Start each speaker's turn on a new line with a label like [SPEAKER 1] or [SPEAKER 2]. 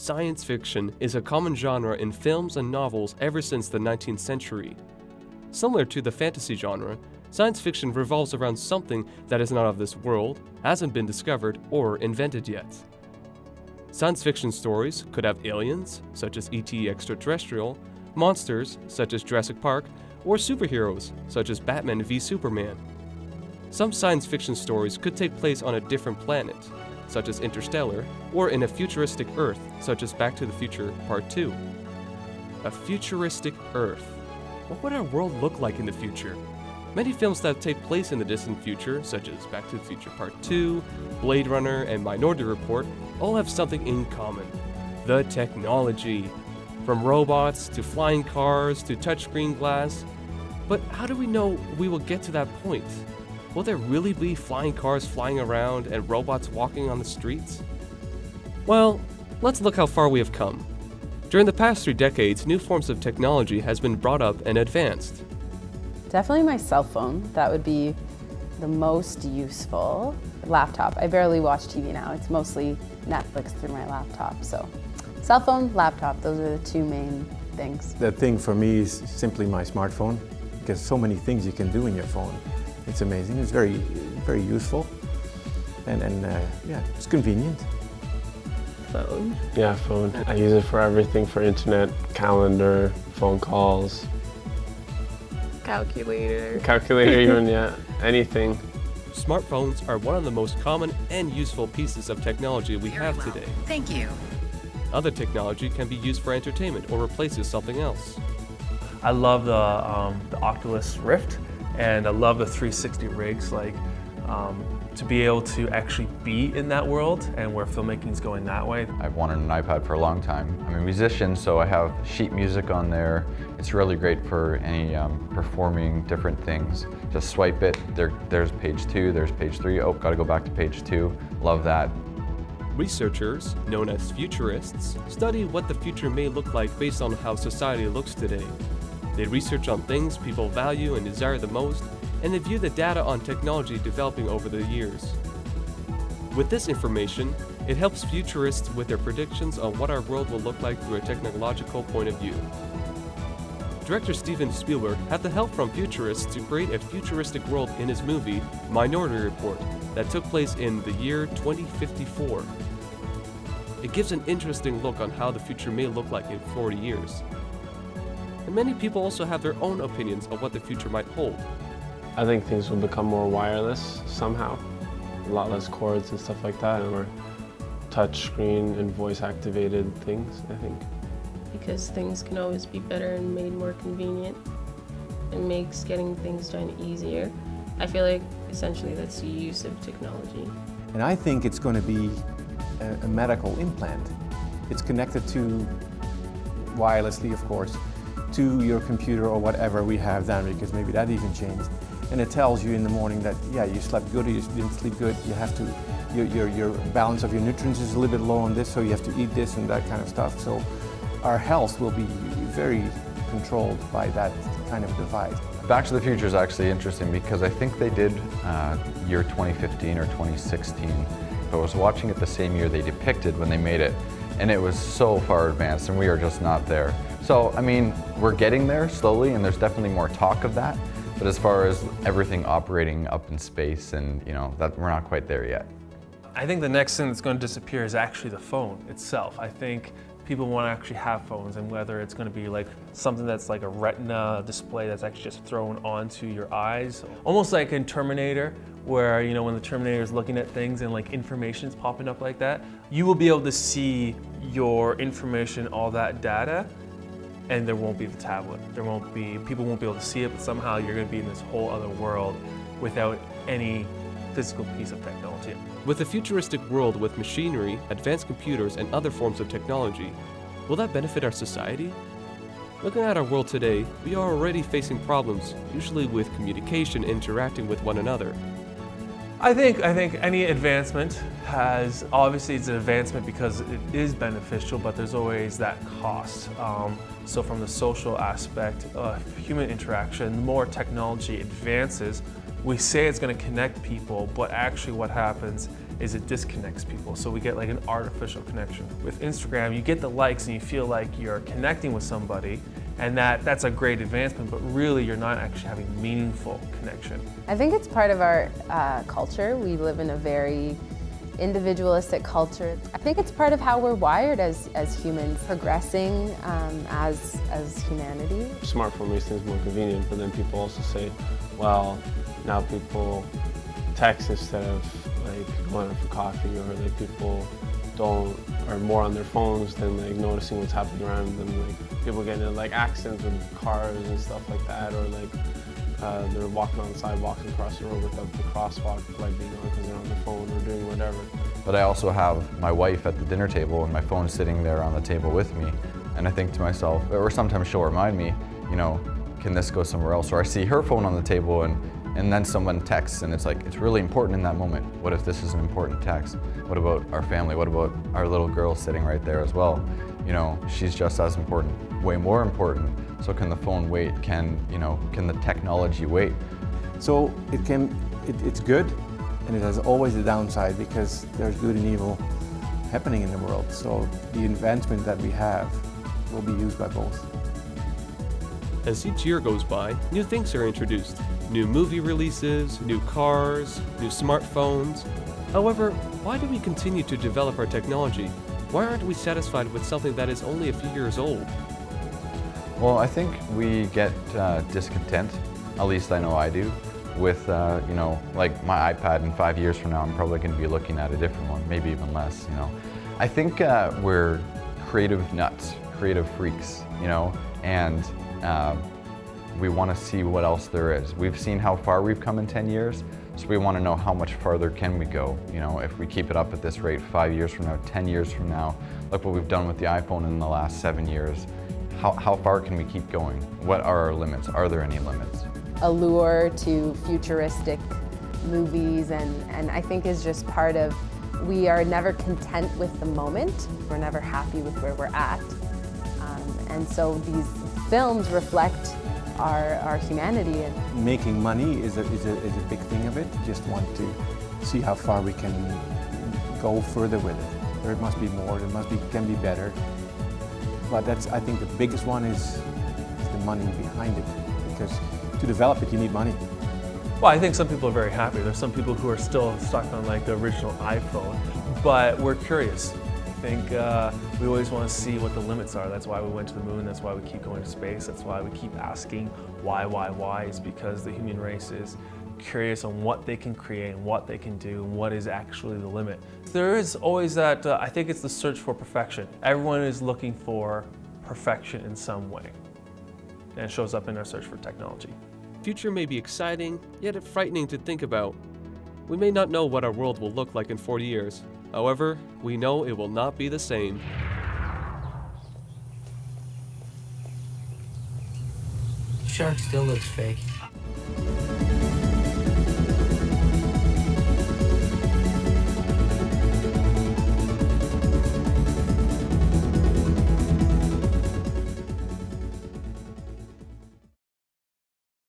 [SPEAKER 1] Science fiction is a common genre in films and novels ever since the 19th century. Similar to the fantasy genre, science fiction revolves around something that is not of this world, hasn't been discovered or invented yet. Science fiction stories could have aliens, such as E.T. Extraterrestrial, monsters, such as Jurassic Park, or superheroes, such as Batman v Superman. Some science fiction stories could take place on a different planet, such as Interstellar, or in a futuristic Earth, such as Back to the Future Part 2. A futuristic Earth. What would our world look like in the future? Many films that take place in the distant future, such as Back to the Future Part 2, Blade Runner, and Minority Report, all have something in common: the technology. From robots, to flying cars, to touchscreen glass. But how do we know we will get to that point? Will there really be flying cars flying around and robots walking on the streets? Well, let's look how far we have come. During the past 3 decades, new forms of technology has been brought up and advanced.
[SPEAKER 2] Definitely my cell phone. That would be the most useful. Laptop. I barely watch TV now. It's mostly Netflix through my laptop. So cell phone, laptop, those are the 2 main things.
[SPEAKER 3] The thing for me is simply my smartphone, because so many things you can do in your phone. It's amazing. It's very, very useful, and yeah, it's convenient.
[SPEAKER 4] Phone. Yeah, phone. I use it for everything, for internet, calendar, phone calls.
[SPEAKER 5] Calculator.
[SPEAKER 4] Calculator even, yeah, anything.
[SPEAKER 1] Smartphones are one of the most common and useful pieces of technology we have today.
[SPEAKER 6] Thank you.
[SPEAKER 1] Other technology can be used for entertainment or replaces something else.
[SPEAKER 7] I love the Oculus Rift, and I love the 360 rigs, to be able to actually be in that world and where filmmaking is going that way.
[SPEAKER 8] I've wanted an iPad for a long time. I'm a musician, so I have sheet music on there. It's really great for any performing different things. Just swipe it, there's page 2, there's page 3, oh, gotta go back to page 2. Love that.
[SPEAKER 1] Researchers, known as futurists, study what the future may look like based on how society looks today. They research on things people value and desire the most, and they view the data on technology developing over the years. With this information, it helps futurists with their predictions on what our world will look like through a technological point of view. Director Steven Spielberg had the help from futurists to create a futuristic world in his movie, Minority Report, that took place in the year 2054. It gives an interesting look on how the future may look like in 40 years. And many people also have their own opinions of what the future might hold.
[SPEAKER 4] I think things will become more wireless somehow. A lot less cords and stuff like that, and more touch screen and voice activated things, I think.
[SPEAKER 5] Because things can always be better and made more convenient. It makes getting things done easier. I feel like essentially that's the use of technology.
[SPEAKER 3] And I think it's going to be a medical implant. It's connected to, wirelessly of course, to your computer or whatever we have then, because maybe that even changed. And it tells you in the morning that, yeah, you slept good or you didn't sleep good. You have to, your balance of your nutrients is a little bit low on this, so you have to eat this and that kind of stuff. So our health will be very controlled by that kind of device.
[SPEAKER 8] Back to the Future is actually interesting because I think they did year 2015 or 2016. I was watching it the same year they depicted when they made it, and it was so far advanced, and we are just not there. So, I mean, we're getting there slowly, and there's definitely more talk of that. But as far as everything operating up in space, and that we're not quite there yet.
[SPEAKER 7] I think the next thing that's going to disappear is actually the phone itself. I think people want to actually have phones, and whether it's going to be like something that's like a retina display that's actually just thrown onto your eyes. Almost like in Terminator, where when the Terminator is looking at things and like information's popping up like that, you will be able to see your information, all that data, and there won't be the tablet. People won't be able to see it, but somehow you're going to be in this whole other world without any physical piece of technology.
[SPEAKER 1] With a futuristic world with machinery, advanced computers, and other forms of technology, will that benefit our society? Looking at our world today, we are already facing problems, usually with communication interacting with one another.
[SPEAKER 7] I think any advancement obviously it's an advancement because it is beneficial, but there's always that cost. So from the social aspect of human interaction, the more technology advances, we say it's going to connect people, but actually what happens is it disconnects people. So we get like an artificial connection. With Instagram, you get the likes and you feel like you're connecting with somebody, and that's a great advancement, but really you're not actually having meaningful connection.
[SPEAKER 2] I think it's part of our culture. We live in a very individualistic culture. I think it's part of how we're wired as humans, progressing as humanity.
[SPEAKER 4] Smartphone makes things more convenient, but then people also say, well, now people text instead of like going out for coffee, or like people are more on their phones than like noticing what's happening around them. Like people get into like accidents with cars and stuff like that, or like they're walking on the sidewalks and across the road without the crosswalk light being on because they're on their phone or doing whatever.
[SPEAKER 8] But I also have my wife at the dinner table and my phone sitting there on the table with me, and I think to myself, or sometimes she'll remind me, you know, can this go somewhere else? Or I see her phone on the table and then someone texts, and it's like, it's really important in that moment. What if this is an important text? What about our family? What about our little girl sitting right there as well? You know, she's just as important, way more important. So can the phone wait? Can the technology wait?
[SPEAKER 3] So it's good, and it has always a downside because there's good and evil happening in the world. So the advancement that we have will be used by both.
[SPEAKER 1] As each year goes by, new things are introduced. New movie releases, new cars, new smartphones. However, why do we continue to develop our technology? Why aren't we satisfied with something that is only a few years old?
[SPEAKER 8] Well, I think we get discontent, at least I know I do, with, you know, like my iPad in 5 years from now, I'm probably going to be looking at a different one, maybe even less, you know. I think we're creative nuts, creative freaks, you know, and we want to see what else there is. We've seen how far we've come in 10 years, so we want to know how much farther can we go. You know, if we keep it up at this rate 5 years from now, 10 years from now, look what we've done with the iPhone in the last 7 years. How far can we keep going? What are our limits? Are there any limits?
[SPEAKER 2] Allure to futuristic movies and I think is just part of, we are never content with the moment. We're never happy with where we're at. And so these films reflect our humanity.
[SPEAKER 3] Making money is a big thing of it. Just want to see how far we can go further with it. There must be more, can be better. But I think the biggest one is the money behind it, because to develop it you need money.
[SPEAKER 7] Well, I think some people are very happy. There's some people who are still stuck on like the original iPhone, but we're curious. I think we always want to see what the limits are. That's why we went to the moon. That's why we keep going to space. That's why we keep asking why, is because the human race is curious on what they can create and what they can do and what is actually the limit. There is always that, I think it's the search for perfection. Everyone is looking for perfection in some way, and it shows up in our search for technology.
[SPEAKER 1] Future may be exciting, yet frightening to think about. We may not know what our world will look like in 40 years. However, we know it will not be the same.
[SPEAKER 6] Shark still looks fake.